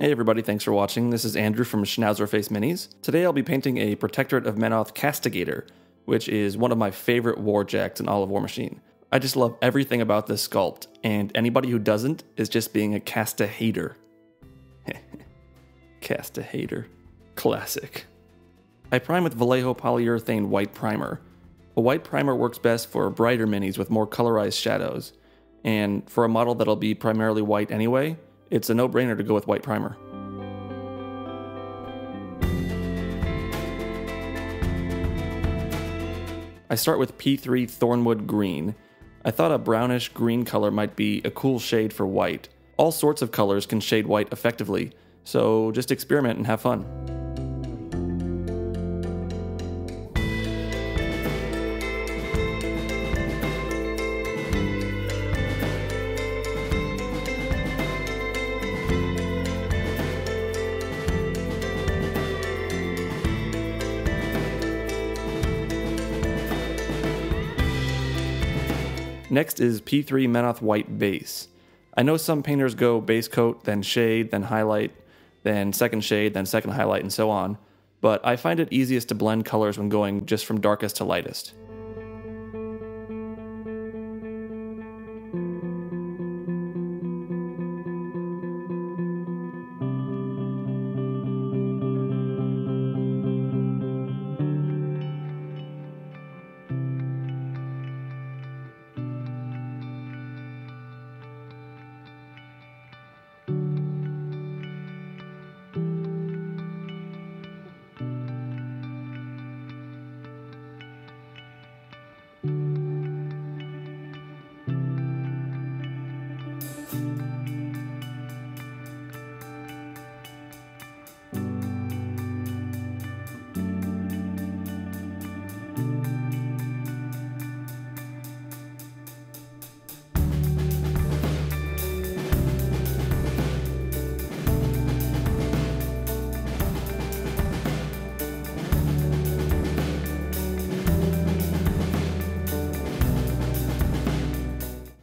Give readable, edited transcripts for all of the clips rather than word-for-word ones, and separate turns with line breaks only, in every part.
Hey everybody, thanks for watching. This is Andrew from Schnauzerface Minis. Today I'll be painting a Protectorate of Menoth Castigator, which is one of my favorite warjacks in all of Warmachine. I just love everything about this sculpt, and anybody who doesn't is just being a Castigator. Castigator. Classic. I prime with Vallejo polyurethane white primer. A white primer works best for brighter minis with more colorized shadows, and for a model that'll be primarily white anyway, it's a no-brainer to go with white primer. I start with P3 Thornwood Green. I thought a brownish green color might be a cool shade for white. All sorts of colors can shade white effectively, so just experiment and have fun. Next is P3 Menoth White Base. I know some painters go base coat, then shade, then highlight, then second shade, then second highlight, and so on, but I find it easiest to blend colors when going just from darkest to lightest.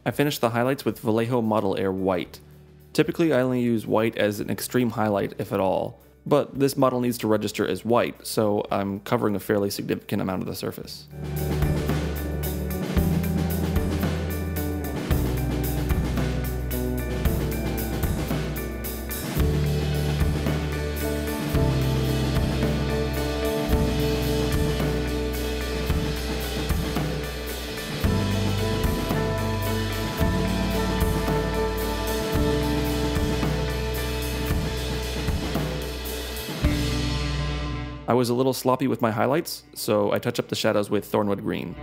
I finished the highlights with Vallejo Model Air White. Typically I only use white as an extreme highlight if at all, but this model needs to register as white, so I'm covering a fairly significant amount of the surface. I was a little sloppy with my highlights, so I touch up the shadows with Thornwood Green.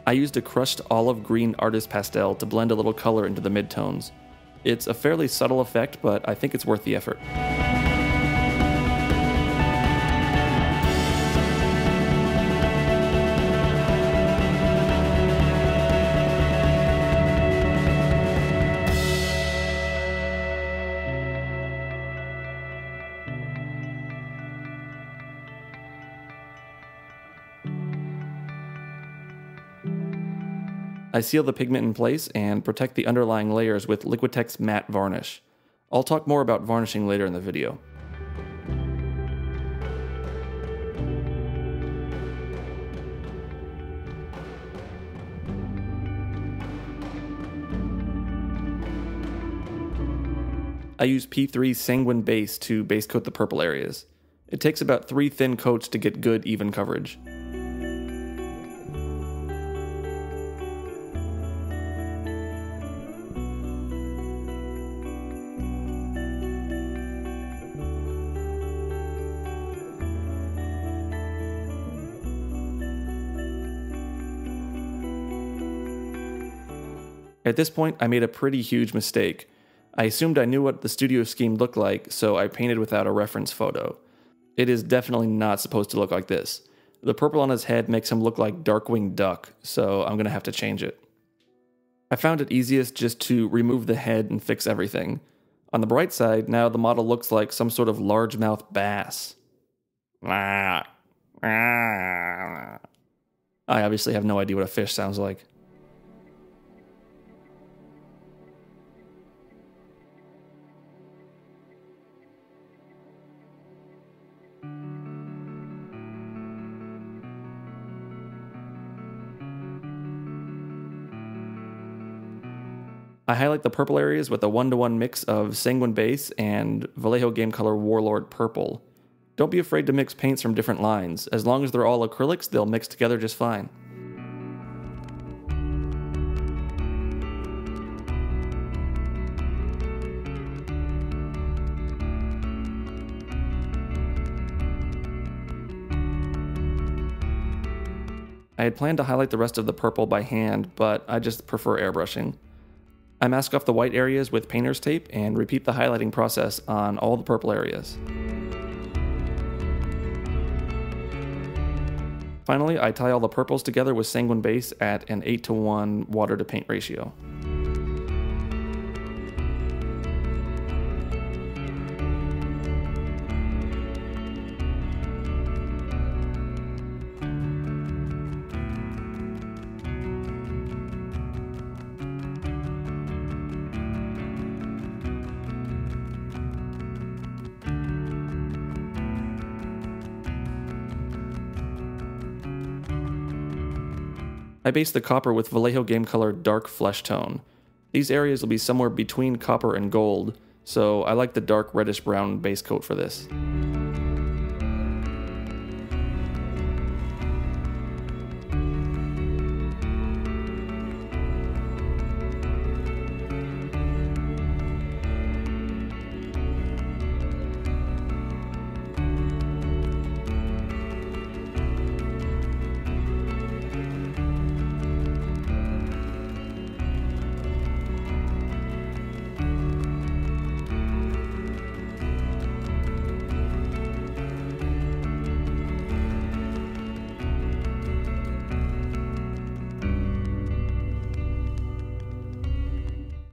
I used a crushed olive green artist pastel to blend a little color into the midtones. It's a fairly subtle effect, but I think it's worth the effort. I seal the pigment in place and protect the underlying layers with Liquitex matte varnish. I'll talk more about varnishing later in the video. I use P3 Sanguine Base to base coat the purple areas. It takes about 3 thin coats to get good, even coverage. At this point, I made a pretty huge mistake. I assumed I knew what the studio scheme looked like, so I painted without a reference photo. It is definitely not supposed to look like this. The purple on his head makes him look like Darkwing Duck, so I'm going to have to change it. I found it easiest just to remove the head and fix everything. On the bright side, now the model looks like some sort of largemouth bass. I obviously have no idea what a fish sounds like. I highlight the purple areas with a 1-to-1 mix of Sanguine Base and Vallejo Game Color Warlord Purple. Don't be afraid to mix paints from different lines. As long as they're all acrylics, they'll mix together just fine. I had planned to highlight the rest of the purple by hand, but I just prefer airbrushing. I mask off the white areas with painter's tape and repeat the highlighting process on all the purple areas. Finally, I tie all the purples together with Sanguine Base at an 8-to-1 water to paint ratio. I base the copper with Vallejo Game Color Dark Flesh Tone. These areas will be somewhere between copper and gold, so I like the dark reddish-brown base coat for this.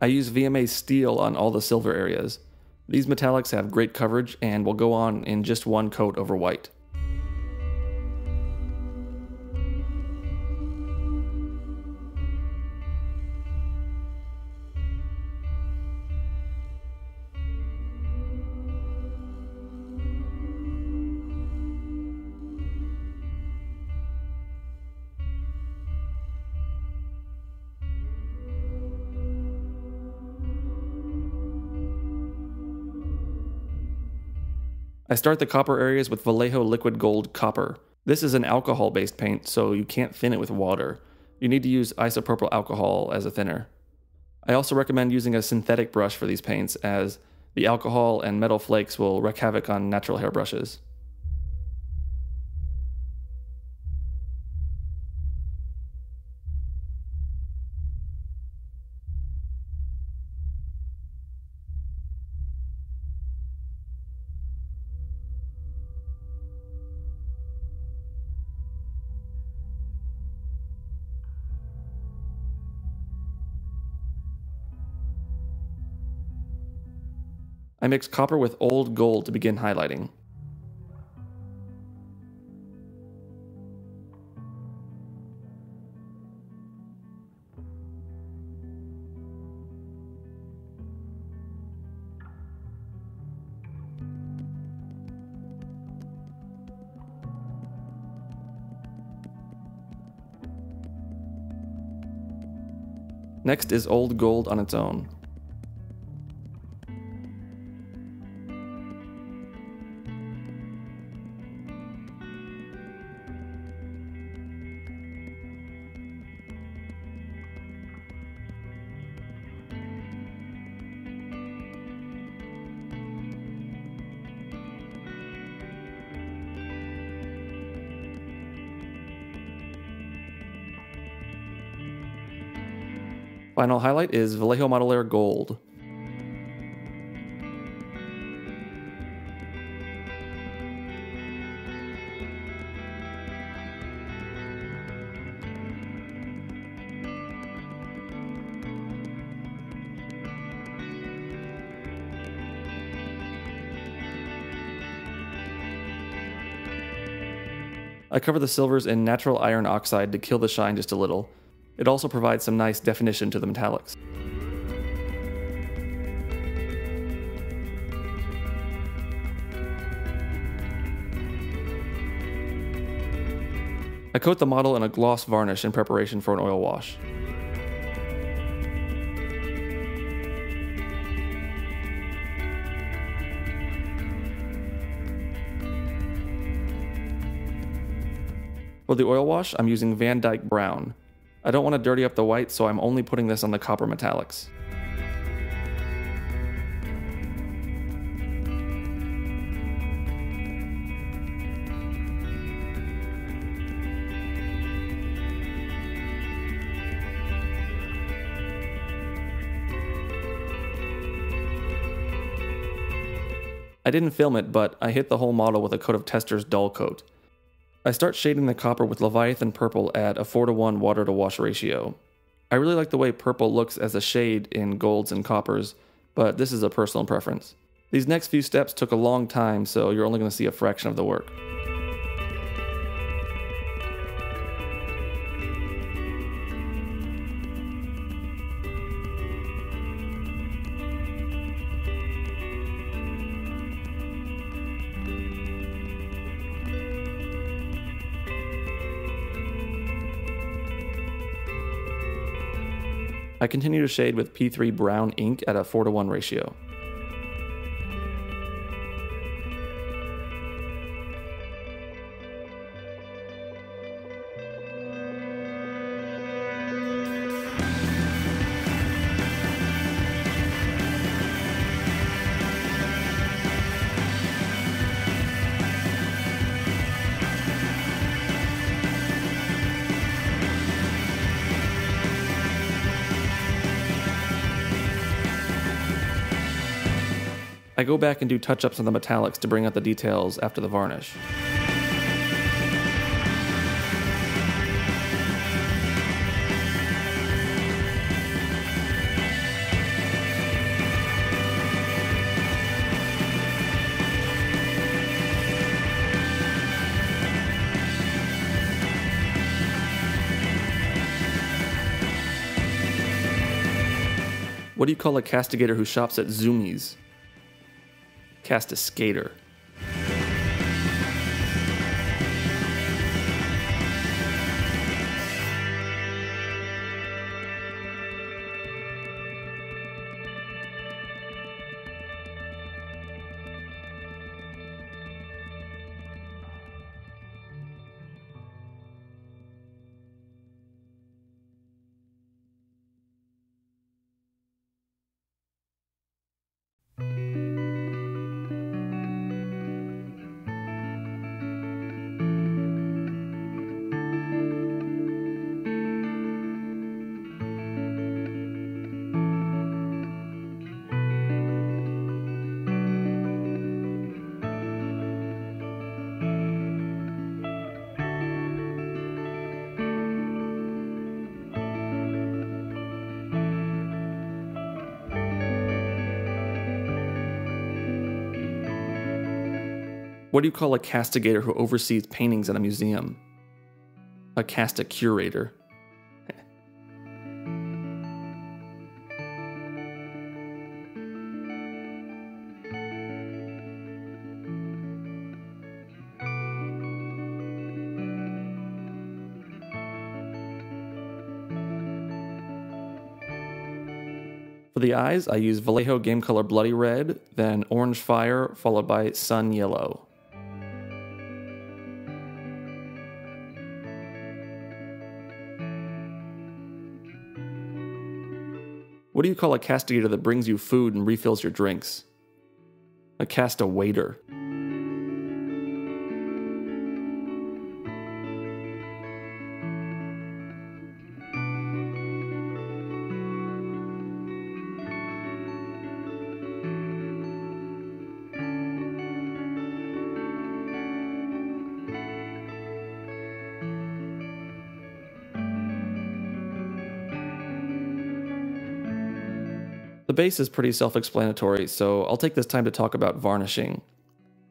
I use VMA steel on all the silver areas. These metallics have great coverage and will go on in just one coat over white. I start the copper areas with Vallejo Liquid Gold Copper. This is an alcohol-based paint, so you can't thin it with water. You need to use isopropyl alcohol as a thinner. I also recommend using a synthetic brush for these paints, as the alcohol and metal flakes will wreak havoc on natural hair brushes. I mix copper with old gold to begin highlighting. Next is old gold on its own. Final highlight is Vallejo Model Air Gold. I cover the silvers in natural iron oxide to kill the shine just a little. It also provides some nice definition to the metallics. I coat the model in a gloss varnish in preparation for an oil wash. For the oil wash, I'm using Van Dyke Brown. I don't want to dirty up the white, so I'm only putting this on the copper metallics. I didn't film it, but I hit the whole model with a coat of Tester's Dull Coat. I start shading the copper with Leviathan Purple at a 4:1 water to wash ratio. I really like the way purple looks as a shade in golds and coppers, but this is a personal preference. These next few steps took a long time, so you're only going to see a fraction of the work. I continue to shade with P3 brown ink at a 4:1 ratio. I go back and do touch-ups on the metallics to bring out the details after the varnish. What do you call a castigator who shops at Zoomies? Castigator. What do you call a castigator who oversees paintings in a museum? A castacurator. For the eyes, I use Vallejo Game Color Bloody Red, then Orange Fire, followed by Sun Yellow. What do you call a castigator that brings you food and refills your drinks? A castawaiter. The base is pretty self-explanatory, so I'll take this time to talk about varnishing.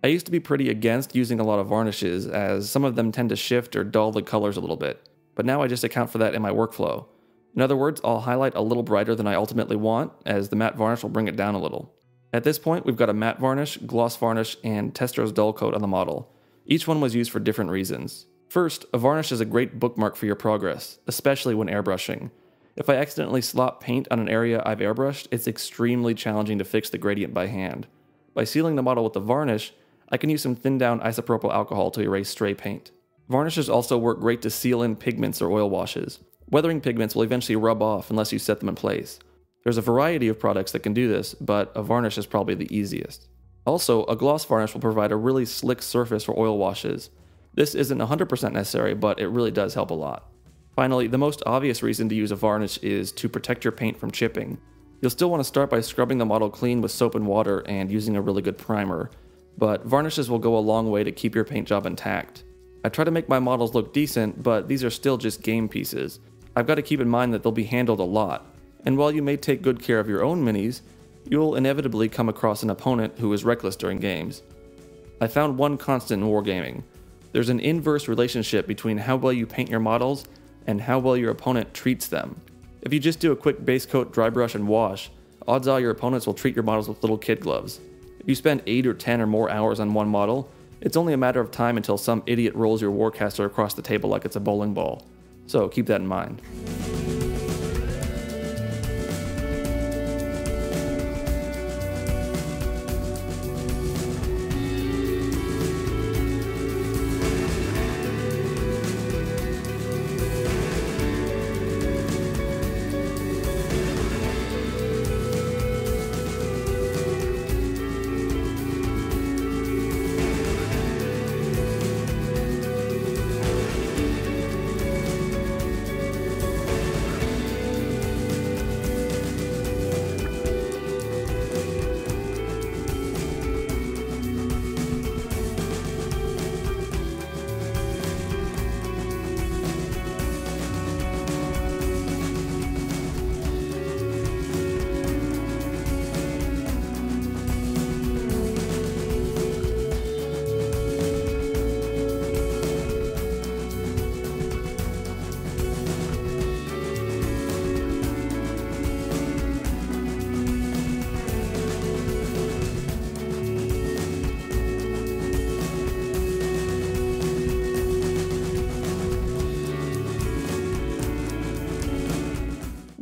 I used to be pretty against using a lot of varnishes, as some of them tend to shift or dull the colors a little bit, but now I just account for that in my workflow. In other words, I'll highlight a little brighter than I ultimately want, as the matte varnish will bring it down a little. At this point, we've got a matte varnish, gloss varnish, and Tester's dull coat on the model. Each one was used for different reasons. First, a varnish is a great bookmark for your progress, especially when airbrushing. If I accidentally slop paint on an area I've airbrushed, it's extremely challenging to fix the gradient by hand. By sealing the model with the varnish, I can use some thinned down isopropyl alcohol to erase stray paint. Varnishes also work great to seal in pigments or oil washes. Weathering pigments will eventually rub off unless you set them in place. There's a variety of products that can do this, but a varnish is probably the easiest. Also, a gloss varnish will provide a really slick surface for oil washes. This isn't 100% necessary, but it really does help a lot. Finally, the most obvious reason to use a varnish is to protect your paint from chipping. You'll still want to start by scrubbing the model clean with soap and water and using a really good primer, but varnishes will go a long way to keep your paint job intact. I try to make my models look decent, but these are still just game pieces. I've got to keep in mind that they'll be handled a lot, and while you may take good care of your own minis, you'll inevitably come across an opponent who is reckless during games. I found one constant in wargaming. There's an inverse relationship between how well you paint your models and how well your opponent treats them. If you just do a quick base coat, dry brush, and wash, odds are your opponents will treat your models with little kid gloves. If you spend 8 or 10 or more hours on one model, it's only a matter of time until some idiot rolls your Warcaster across the table like it's a bowling ball. So keep that in mind.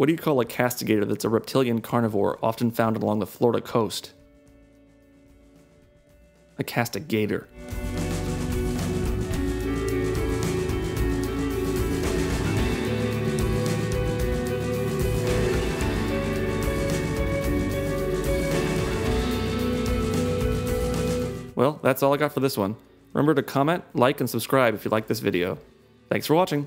What do you call a Castigator that's a reptilian carnivore often found along the Florida coast? A Castigator. Well, that's all I got for this one. Remember to comment, like, and subscribe if you like this video. Thanks for watching!